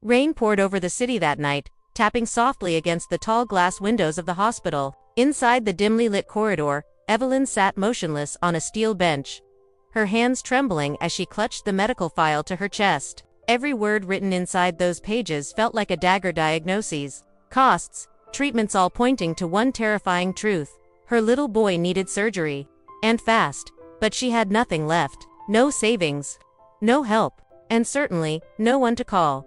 Rain poured over the city that night, tapping softly against the tall glass windows of the hospital. Inside the dimly lit corridor, Evelyn sat motionless on a steel bench, her hands trembling as she clutched the medical file to her chest. Every word written inside those pages felt like a dagger. Diagnoses, costs, treatments, all pointing to one terrifying truth. Her little boy needed surgery. And fast. But she had nothing left. No savings. No help. And certainly, no one to call.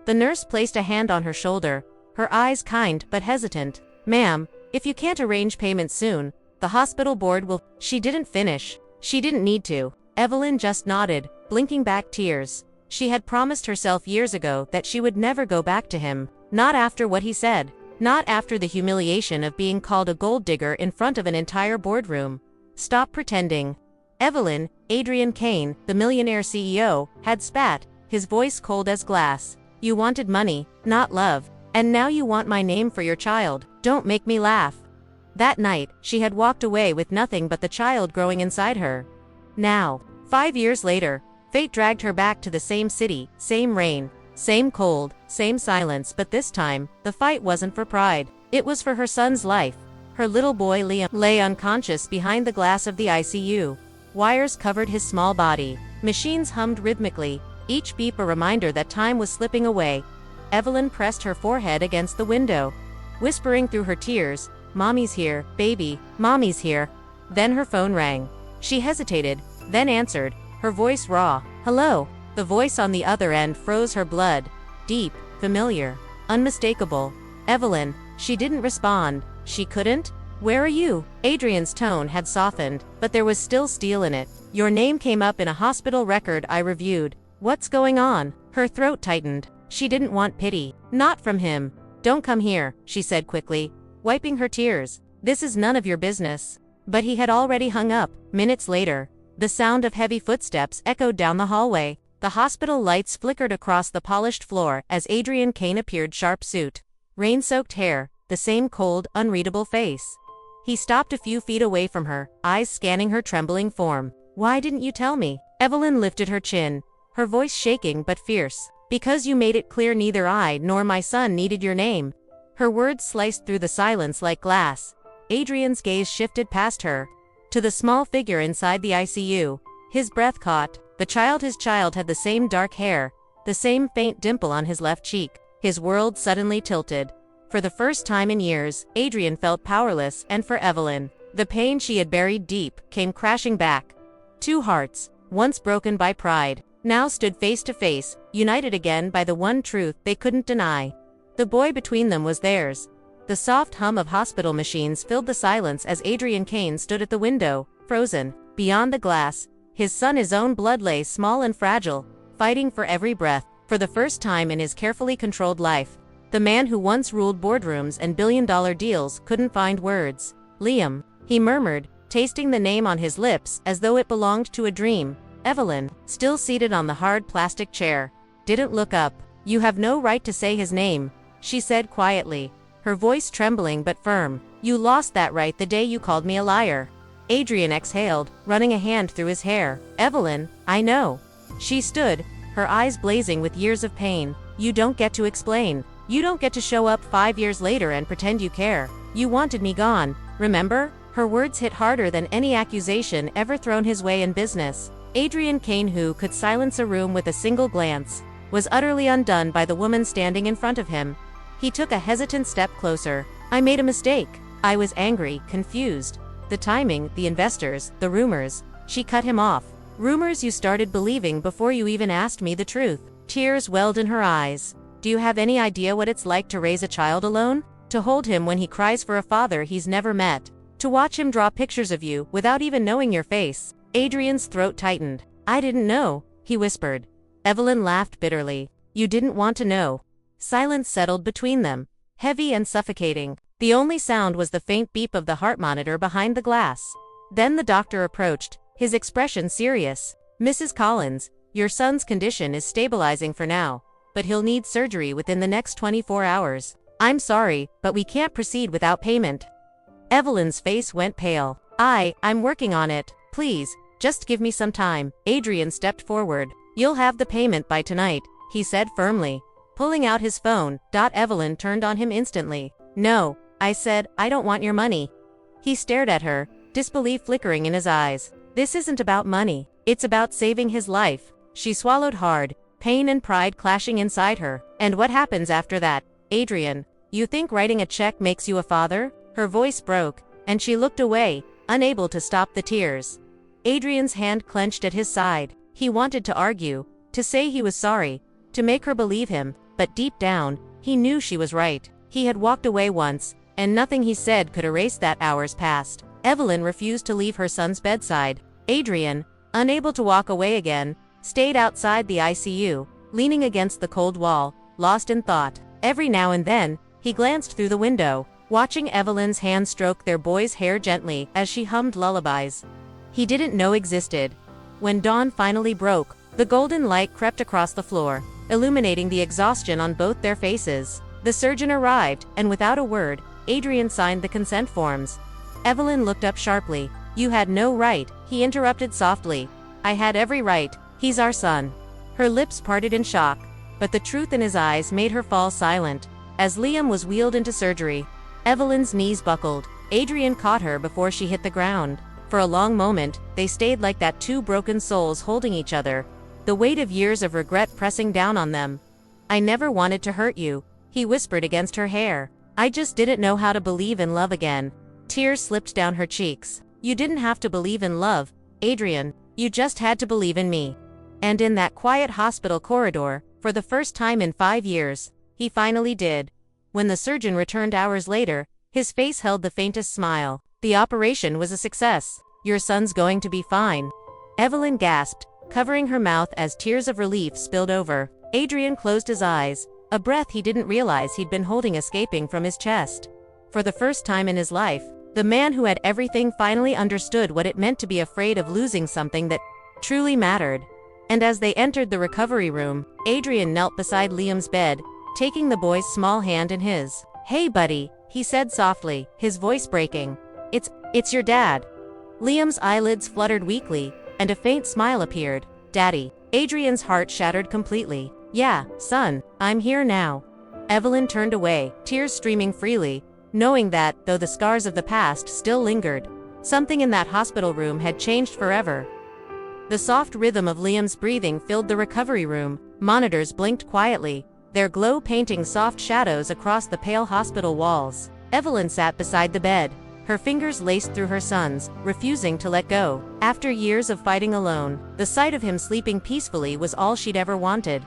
The nurse placed a hand on her shoulder, her eyes kind but hesitant. "Ma'am, if you can't arrange payment soon, the hospital board will—" She didn't finish. She didn't need to. Evelyn just nodded, blinking back tears. She had promised herself years ago that she would never go back to him. Not after what he said. Not after the humiliation of being called a gold digger in front of an entire boardroom. Stop pretending. Evelyn, Adrian Kane, the Millionaire CEO, had spat, his voice cold as glass. "You wanted money, not love. And now you want my name for your child. Don't make me laugh." That night, she had walked away with nothing but the child growing inside her. Now, 5 years later, fate dragged her back to the same city, same rain, same cold, same silence, but this time, the fight wasn't for pride. It was for her son's life. Her little boy Liam lay unconscious behind the glass of the ICU. Wires covered his small body. Machines hummed rhythmically, each beep a reminder that time was slipping away. Evelyn pressed her forehead against the window, whispering through her tears, "Mommy's here, baby, Mommy's here." Then her phone rang. She hesitated, then answered, her voice raw. "Hello." The voice on the other end froze her blood. Deep, familiar, unmistakable. "Evelyn." She didn't respond. She couldn't? "Where are you?" Adrian's tone had softened, but there was still steel in it. "Your name came up in a hospital record I reviewed. What's going on?" Her throat tightened. She didn't want pity. Not from him. "Don't come here," she said quickly, wiping her tears. "This is none of your business." But he had already hung up. Minutes later, the sound of heavy footsteps echoed down the hallway. The hospital lights flickered across the polished floor as Adrian Kane appeared, sharp suit, rain-soaked hair, the same cold, unreadable face. He stopped a few feet away from her, eyes scanning her trembling form. "Why didn't you tell me?" Evelyn lifted her chin, her voice shaking but fierce. "Because you made it clear neither I nor my son needed your name." Her words sliced through the silence like glass. Adrian's gaze shifted past her, to the small figure inside the ICU. His breath caught. His child had the same dark hair, the same faint dimple on his left cheek. His world suddenly tilted. For the first time in years, Adrian felt powerless, and for Evelyn, the pain she had buried deep came crashing back. Two hearts, once broken by pride, now stood face to face, united again by the one truth they couldn't deny. The boy between them was theirs. The soft hum of hospital machines filled the silence as Adrian Kane stood at the window, frozen. Beyond the glass, his son, his own blood, lay small and fragile, fighting for every breath. For the first time in his carefully controlled life, the man who once ruled boardrooms and billion-dollar deals couldn't find words. "Liam," he murmured, tasting the name on his lips as though it belonged to a dream. Evelyn, still seated on the hard plastic chair, didn't look up. "You have no right to say his name," she said quietly, her voice trembling but firm. "You lost that right the day you called me a liar." Adrian exhaled, running a hand through his hair. "Evelyn, I know." She stood, her eyes blazing with years of pain. "You don't get to explain. You don't get to show up 5 years later and pretend you care. You wanted me gone, remember?" Her words hit harder than any accusation ever thrown his way in business. Adrian Kane, who could silence a room with a single glance, was utterly undone by the woman standing in front of him. He took a hesitant step closer. "I made a mistake. I was angry, confused. The timing, the investors, the rumors." She cut him off. "Rumors you started believing before you even asked me the truth." Tears welled in her eyes. "Do you have any idea what it's like to raise a child alone? To hold him when he cries for a father he's never met? To watch him draw pictures of you without even knowing your face?" Adrian's throat tightened. "I didn't know," he whispered. Evelyn laughed bitterly. "You didn't want to know." Silence settled between them, heavy and suffocating. The only sound was the faint beep of the heart monitor behind the glass. Then the doctor approached, his expression serious. "Mrs. Collins, your son's condition is stabilizing for now, but he'll need surgery within the next 24 hours. I'm sorry, but we can't proceed without payment." Evelyn's face went pale. I'm working on it. Please, just give me some time." Adrian stepped forward. "You'll have the payment by tonight," he said firmly. Pulling out his phone, Evelyn turned on him instantly. "No," I said, "I don't want your money." He stared at her, disbelief flickering in his eyes. "This isn't about money. It's about saving his life." She swallowed hard, pain and pride clashing inside her. "And what happens after that, Adrian? You think writing a check makes you a father?" Her voice broke, and she looked away, unable to stop the tears. Adrian's hand clenched at his side. He wanted to argue, to say he was sorry, to make her believe him, but deep down, he knew she was right. He had walked away once, and nothing he said could erase that hours past. Evelyn refused to leave her son's bedside. Adrian, unable to walk away again, stayed outside the ICU, leaning against the cold wall, lost in thought. Every now and then, he glanced through the window, watching Evelyn's hand stroke their boy's hair gently as she hummed lullabies he didn't know existed. When dawn finally broke, the golden light crept across the floor, illuminating the exhaustion on both their faces. The surgeon arrived, and without a word, Adrian signed the consent forms. Evelyn looked up sharply. "You had no right," he interrupted softly. "I had every right. He's our son." Her lips parted in shock, but the truth in his eyes made her fall silent. As Liam was wheeled into surgery, Evelyn's knees buckled. Adrian caught her before she hit the ground. For a long moment, they stayed like that, two broken souls holding each other, the weight of years of regret pressing down on them. "I never wanted to hurt you," he whispered against her hair. "I just didn't know how to believe in love again." Tears slipped down her cheeks. "You didn't have to believe in love, Adrian. You just had to believe in me." And in that quiet hospital corridor, for the first time in 5 years, he finally did. When the surgeon returned hours later, his face held the faintest smile. "The operation was a success. Your son's going to be fine." Evelyn gasped, covering her mouth as tears of relief spilled over. Adrian closed his eyes, a breath he didn't realize he'd been holding escaping from his chest. For the first time in his life, the man who had everything finally understood what it meant to be afraid of losing something that truly mattered. And as they entered the recovery room, Adrian knelt beside Liam's bed, taking the boy's small hand in his. "Hey buddy," he said softly, his voice breaking. It's your dad." Liam's eyelids fluttered weakly, and a faint smile appeared. "Daddy." Adrian's heart shattered completely. "Yeah, son, I'm here now." Evelyn turned away, tears streaming freely, knowing that, though the scars of the past still lingered, something in that hospital room had changed forever. The soft rhythm of Liam's breathing filled the recovery room. Monitors blinked quietly, their glow painting soft shadows across the pale hospital walls. Evelyn sat beside the bed, her fingers laced through her son's, refusing to let go. After years of fighting alone, the sight of him sleeping peacefully was all she'd ever wanted.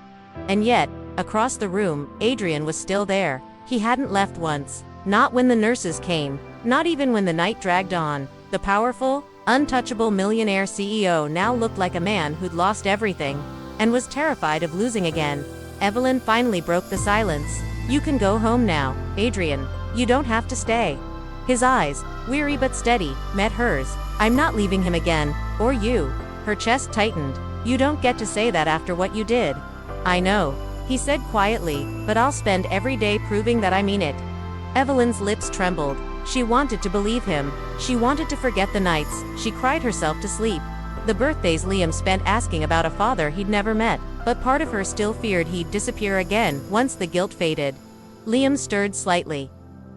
And yet, across the room, Adrian was still there. He hadn't left once. Not when the nurses came, not even when the night dragged on. The powerful, untouchable millionaire CEO now looked like a man who'd lost everything, and was terrified of losing again. Evelyn finally broke the silence. "You can go home now, Adrian. You don't have to stay." His eyes, weary but steady, met hers. "I'm not leaving him again, or you." Her chest tightened. "You don't get to say that after what you did." "I know," he said quietly, "but I'll spend every day proving that I mean it." Evelyn's lips trembled. She wanted to believe him. She wanted to forget the nights she cried herself to sleep, the birthdays Liam spent asking about a father he'd never met, but part of her still feared he'd disappear again once the guilt faded. Liam stirred slightly,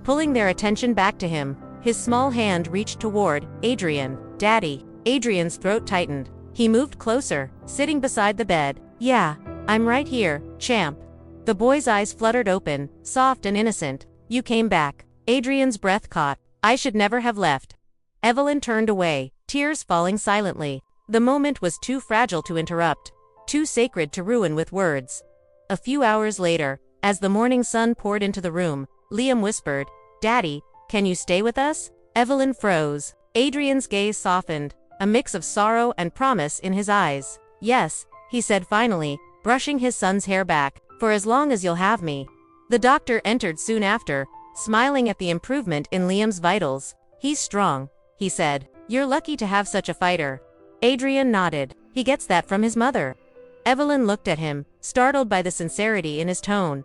pulling their attention back to him. His small hand reached toward Adrian. "Daddy." Adrian's throat tightened. He moved closer, sitting beside the bed. "Yeah, I'm right here, champ." The boy's eyes fluttered open, soft and innocent. "You came back." Adrian's breath caught. "I should never have left." Evelyn turned away, tears falling silently. The moment was too fragile to interrupt, too sacred to ruin with words. A few hours later, as the morning sun poured into the room, Liam whispered, "Daddy, can you stay with us?" Evelyn froze. Adrian's gaze softened, a mix of sorrow and promise in his eyes. "Yes," he said finally, brushing his son's hair back, "for as long as you'll have me." The doctor entered soon after, smiling at the improvement in Liam's vitals. "He's strong," he said. "You're lucky to have such a fighter." Adrian nodded. "He gets that from his mother." Evelyn looked at him, startled by the sincerity in his tone.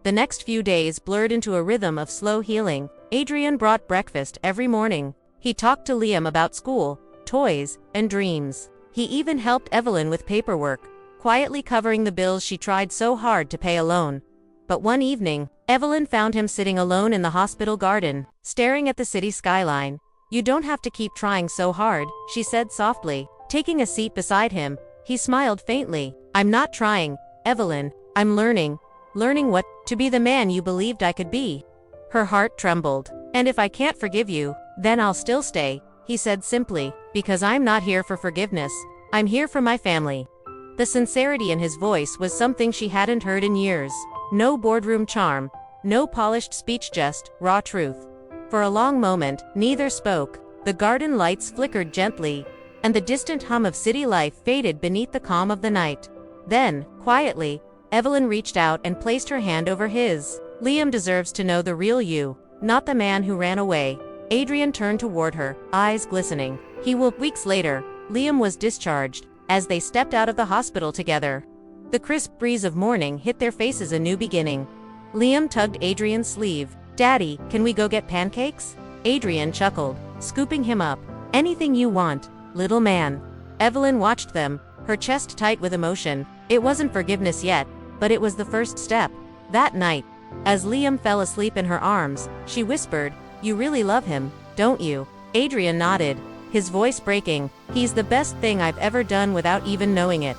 The next few days blurred into a rhythm of slow healing. Adrian brought breakfast every morning. He talked to Liam about school, toys, and dreams. He even helped Evelyn with paperwork, quietly covering the bills she tried so hard to pay alone. But one evening, Evelyn found him sitting alone in the hospital garden, staring at the city skyline. "You don't have to keep trying so hard," she said softly. Taking a seat beside him, he smiled faintly. "I'm not trying, Evelyn. I'm learning what to be the man you believed I could be." Her heart trembled. "And if I can't forgive you, then I'll still stay," he said simply, "because I'm not here for forgiveness. I'm here for my family." The sincerity in his voice was something she hadn't heard in years. No boardroom charm, no polished speech, just raw truth. For a long moment, neither spoke. The garden lights flickered gently, and the distant hum of city life faded beneath the calm of the night. Then, quietly, Evelyn reached out and placed her hand over his. "Liam deserves to know the real you, not the man who ran away." Adrian turned toward her, eyes glistening. He will. Weeks later, Liam was discharged. As they stepped out of the hospital together, the crisp breeze of morning hit their faces. A new beginning. Liam tugged Adrian's sleeve. "Daddy, can we go get pancakes?" Adrian chuckled, scooping him up. "Anything you want, little man." Evelyn watched them, her chest tight with emotion. It wasn't forgiveness yet, but it was the first step. That night, as Liam fell asleep in her arms, she whispered, "You really love him, don't you?" Adrian nodded, his voice breaking. "He's the best thing I've ever done without even knowing it."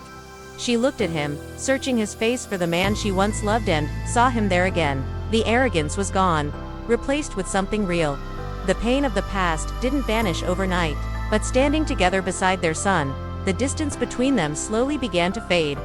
She looked at him, searching his face for the man she once loved, and saw him there again. The arrogance was gone, replaced with something real. The pain of the past didn't vanish overnight, but standing together beside their son, the distance between them slowly began to fade.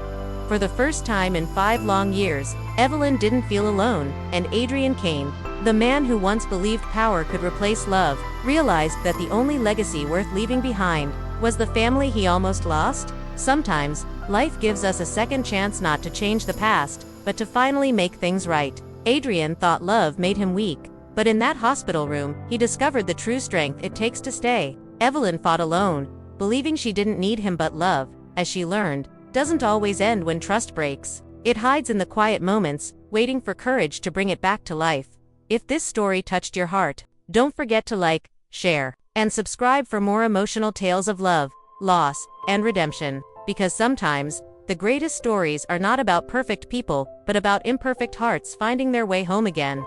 For the first time in 5 long years, Evelyn didn't feel alone, and Adrian Kane, the man who once believed power could replace love, realized that the only legacy worth leaving behind was the family he almost lost. Sometimes, life gives us a second chance, not to change the past, but to finally make things right. Adrian thought love made him weak, but in that hospital room, he discovered the true strength it takes to stay. Evelyn fought alone, believing she didn't need him, but love, as she learned, doesn't always end when trust breaks. It hides in the quiet moments, waiting for courage to bring it back to life. If this story touched your heart, don't forget to like, share, and subscribe for more emotional tales of love, loss, and redemption. Because sometimes, the greatest stories are not about perfect people, but about imperfect hearts finding their way home again.